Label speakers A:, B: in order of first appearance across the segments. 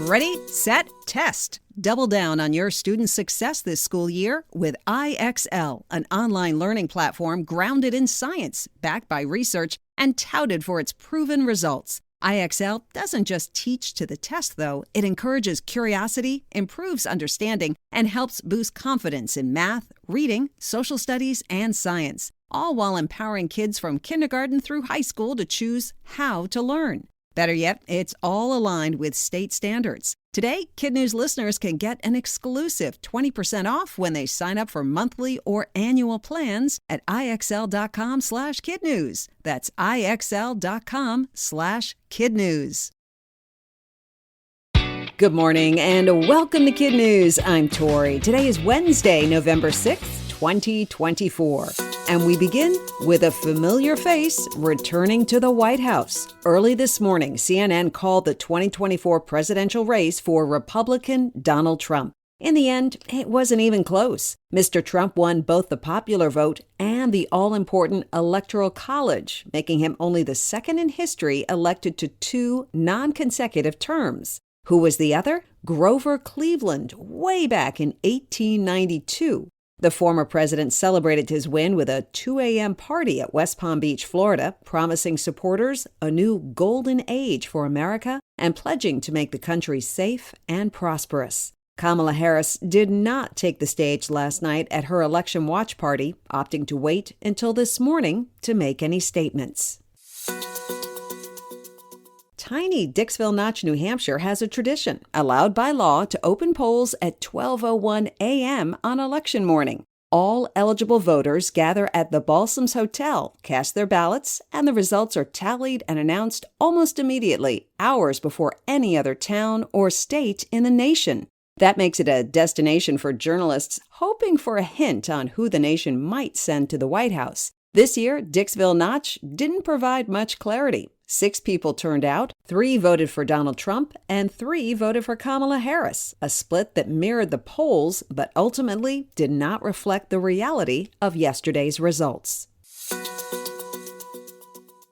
A: Ready, set, test. Double down on your student success this school year with IXL, an online learning platform grounded in science, backed by research, and touted for its proven results. IXL doesn't just teach to the test, though. It encourages curiosity, improves understanding, and helps boost confidence in math, reading, social studies, and science, all while empowering kids from kindergarten through high school to choose how to learn. Better yet, it's all aligned with state standards. Today, KidNuz listeners can get an exclusive 20% off when they sign up for monthly or annual plans at IXL.com/KidNuz. That's IXL.com/KidNuz. Good morning and welcome to KidNuz. I'm Tori. Today is Wednesday, November 6th, 2024. And we begin with a familiar face returning to the White House. Early this morning, CNN called the 2024 presidential race for Republican Donald Trump. In the end, it wasn't even close. Mr. Trump won both the popular vote and the all-important Electoral College, making him only the second in history elected to 2 non-consecutive terms. Who was the other? Grover Cleveland, way back in 1892. The former president celebrated his win with a 2 a.m. party at West Palm Beach, Florida, promising supporters a new golden age for America and pledging to make the country safe and prosperous. Kamala Harris did not take the stage last night at her election watch party, opting to wait until this morning to make any statements. Tiny Dixville Notch, New Hampshire has a tradition, allowed by law, to open polls at 12:01 a.m. on election morning. All eligible voters gather at the Balsams Hotel, cast their ballots, and the results are tallied and announced almost immediately, hours before any other town or state in the nation. That makes it a destination for journalists hoping for a hint on who the nation might send to the White House. This year, Dixville Notch didn't provide much clarity. 6 people turned out, 3 voted for Donald Trump, and 3 voted for Kamala Harris, a split that mirrored the polls but ultimately did not reflect the reality of yesterday's results.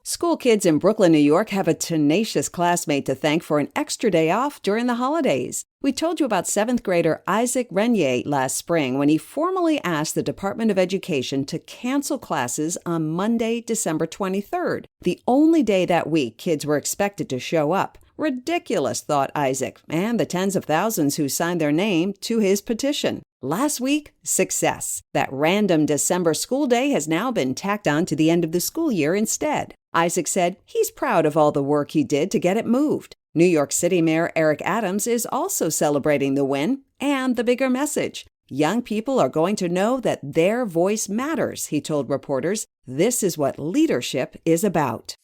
A: School kids in Brooklyn, New York have a tenacious classmate to thank for an extra day off during the holidays. We told you about 7th grader Isaac Renier last spring when he formally asked the Department of Education to cancel classes on Monday, December 23rd, the only day that week kids were expected to show up. Ridiculous, thought Isaac, and the tens of thousands who signed their name to his petition. Last week, success. That random December school day has now been tacked on to the end of the school year instead. Isaac said he's proud of all the work he did to get it moved. New York City Mayor Eric Adams is also celebrating the win and the bigger message. Young people are going to know that their voice matters, he told reporters. This is what leadership is about.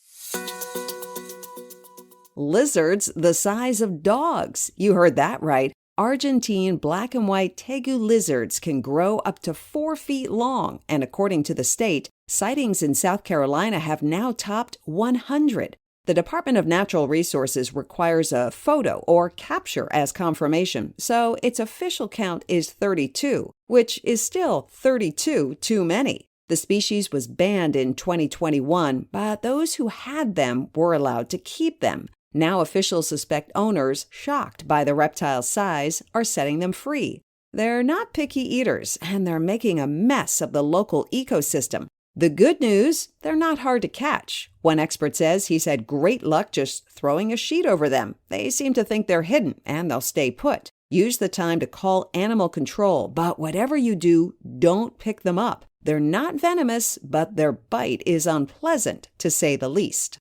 A: Lizards the size of dogs. You heard that right. Argentine black and white tegu lizards can grow up to 4 feet long, and according to the state, sightings in South Carolina have now topped 100. The Department of Natural Resources requires a photo or capture as confirmation, so its official count is 32, which is still 32 too many. The species was banned in 2021, but those who had them were allowed to keep them. Now officials suspect owners, shocked by the reptile's size, are setting them free. They're not picky eaters, and they're making a mess of the local ecosystem. The good news, they're not hard to catch. One expert says he's had great luck just throwing a sheet over them. They seem to think they're hidden, and they'll stay put. Use the time to call animal control, but whatever you do, don't pick them up. They're not venomous, but their bite is unpleasant, to say the least.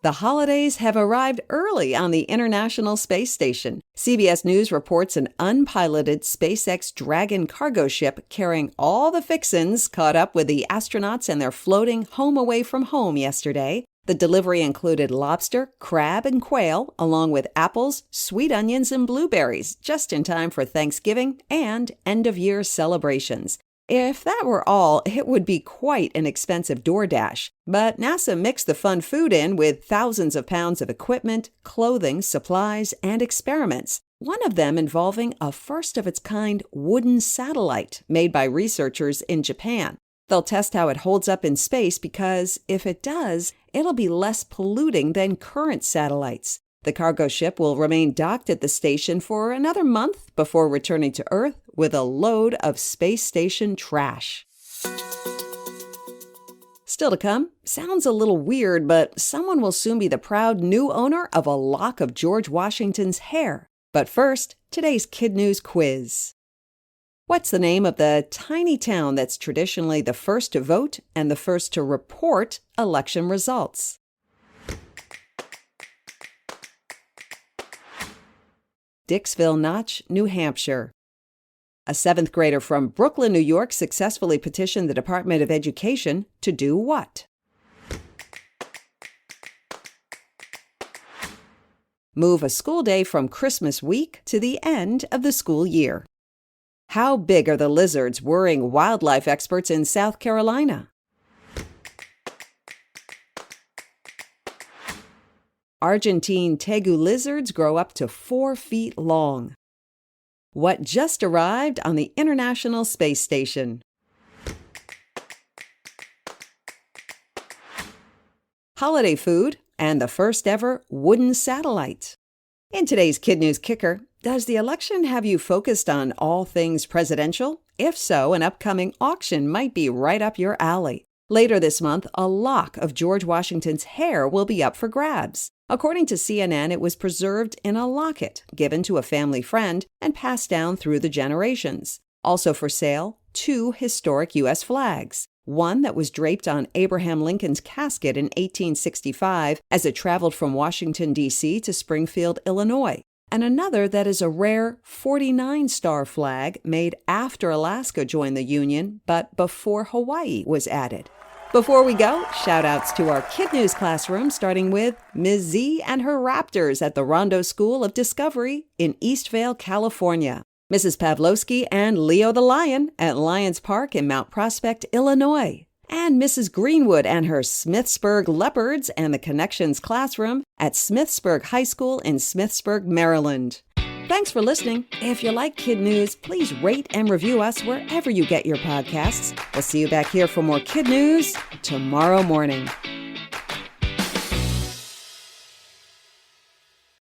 A: The holidays have arrived early on the International Space Station. CBS News reports an unpiloted SpaceX Dragon cargo ship carrying all the Fixins caught up with the astronauts and their floating home away from home yesterday. The delivery included lobster, crab, and quail, along with apples, sweet onions, and blueberries, just in time for Thanksgiving and end-of-year celebrations. If that were all, it would be quite an expensive DoorDash. But NASA mixed the fun food in with thousands of pounds of equipment, clothing, supplies, and experiments. One of them involving a first-of-its-kind wooden satellite made by researchers in Japan. They'll test how it holds up in space because, if it does, it'll be less polluting than current satellites. The cargo ship will remain docked at the station for another month before returning to Earth with a load of space station trash. Still to come, sounds a little weird, but someone will soon be the proud new owner of a lock of George Washington's hair. But first, today's KidNuz quiz. What's the name of the tiny town that's traditionally the first to vote and the first to report election results? Dixville Notch, New Hampshire. A seventh grader from Brooklyn, New York successfully petitioned the Department of Education to do what? Move a school day from Christmas week to the end of the school year. How big are the lizards worrying wildlife experts in South Carolina? Argentine tegu lizards grow up to 4 feet long. What just arrived on the International Space Station? Holiday food and the first ever wooden satellite. In today's KidNuz Kicker, does the election have you focused on all things presidential? If so, an upcoming auction might be right up your alley. Later this month, a lock of George Washington's hair will be up for grabs. According to CNN, it was preserved in a locket given to a family friend and passed down through the generations. Also for sale, 2 historic U.S. flags. One that was draped on Abraham Lincoln's casket in 1865 as it traveled from Washington, D.C. to Springfield, Illinois, and another that is a rare 49-star flag made after Alaska joined the Union, but before Hawaii was added. Before we go, shout-outs to our KidNuz classroom, starting with Ms. Z and her Raptors at the Rondo School of Discovery in Eastvale, California. Mrs. Pavlovsky and Leo the Lion at Lions Park in Mount Prospect, Illinois. And Mrs. Greenwood and her Smithsburg Leopards and the Connections classroom at Smithsburg High School in Smithsburg, Maryland. Thanks for listening. If you like KidNuz, please rate and review us wherever you get your podcasts. We'll see you back here for more KidNuz tomorrow morning.